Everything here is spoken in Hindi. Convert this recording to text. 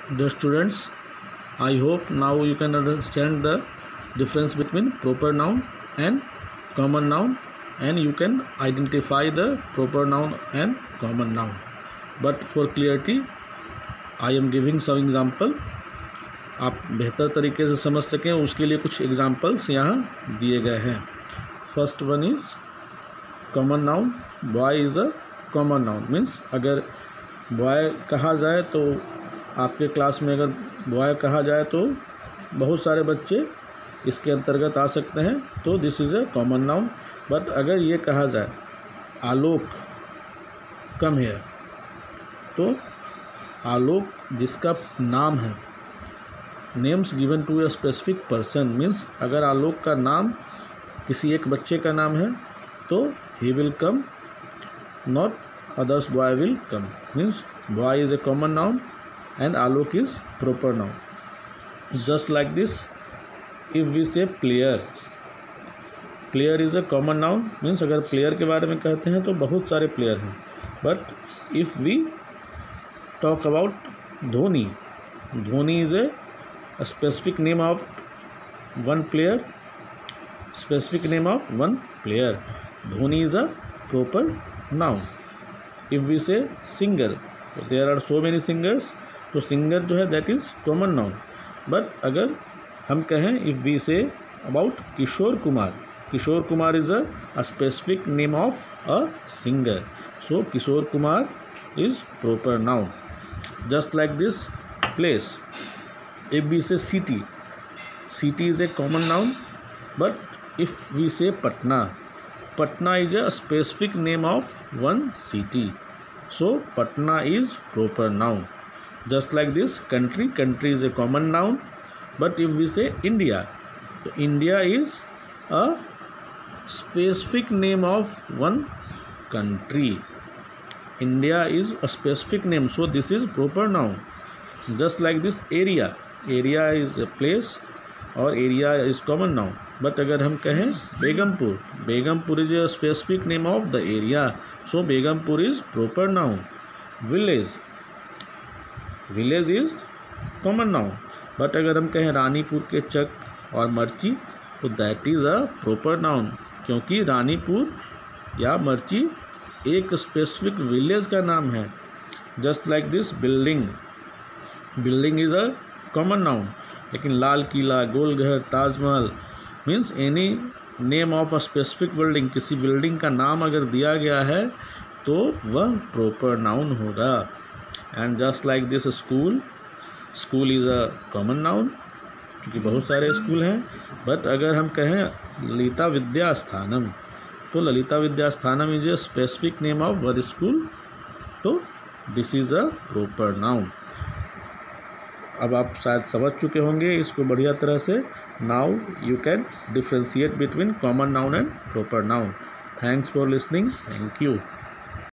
Dear students, I hope now you can understand the difference between proper noun and common noun, and you can identify the proper noun and common noun. But for clarity, I am giving some example. आप बेहतर तरीके से समझ सकें उसके लिए कुछ एग्जाम्पल्स यहाँ दिए गए हैं. First one is common noun. Boy is a common noun. Means अगर बॉय कहा जाए तो आपके क्लास में अगर बॉय कहा जाए तो बहुत सारे बच्चे इसके अंतर्गत आ सकते हैं, तो this is a common noun. But अगर ये कहा जाए आलोक कम है, तो आलोक जिसका नाम है, names given to a specific person, means अगर आलोक का नाम किसी एक बच्चे का नाम है तो he will come, not others boy will come. Means boy is a common noun and Alok is proper noun. Just like this, if we say player, player is a common noun. means अगर player के बारे में कहते हैं तो बहुत सारे player हैं. but if we talk about Dhoni, Dhoni is a specific name of one player, specific name of one player. Dhoni is a proper noun. if we say singer, there are so many singers, तो सिंगर जो है that is common noun. But अगर हम कहें if we say about Kishore Kumar, Kishore Kumar is a specific name of a singer, so Kishore Kumar is proper noun. Just like this place. If we say city, city is a common noun. But if we say Patna, Patna is a specific name of one city, so Patna is proper noun. Just like this, country, country is a common noun. But if we say India, so India is a specific name of one country. India is a specific name, so this is proper noun. Just like this, area, area is a place or area is common noun. But अगर हम कहें Begampur, Begampur is a specific name of the area, so Begampur is proper noun. Village, village is common noun. But अगर हम कहें रानीपुर के चक और मर्ची, तो that is a proper noun, क्योंकि रानीपुर या मर्ची एक स्पेसिफिक विलेज का नाम है. Just like this building, building is a common noun. लेकिन Lal Qila, Golghar, Taj Mahal means any name of a specific building, किसी बिल्डिंग का नाम अगर दिया गया है तो वह प्रॉपर नाउन होगा. And just like this school, school is a common noun, क्योंकि बहुत सारे स्कूल हैं. बट अगर हम कहें ललिता विद्या स्थानम, तो Lalita Vidya Sthanam is a specific name of one school, तो this is a proper noun. अब आप शायद समझ चुके होंगे इसको बढ़िया तरह से. Now you can differentiate between common noun and proper noun. Thanks for listening. Thank you.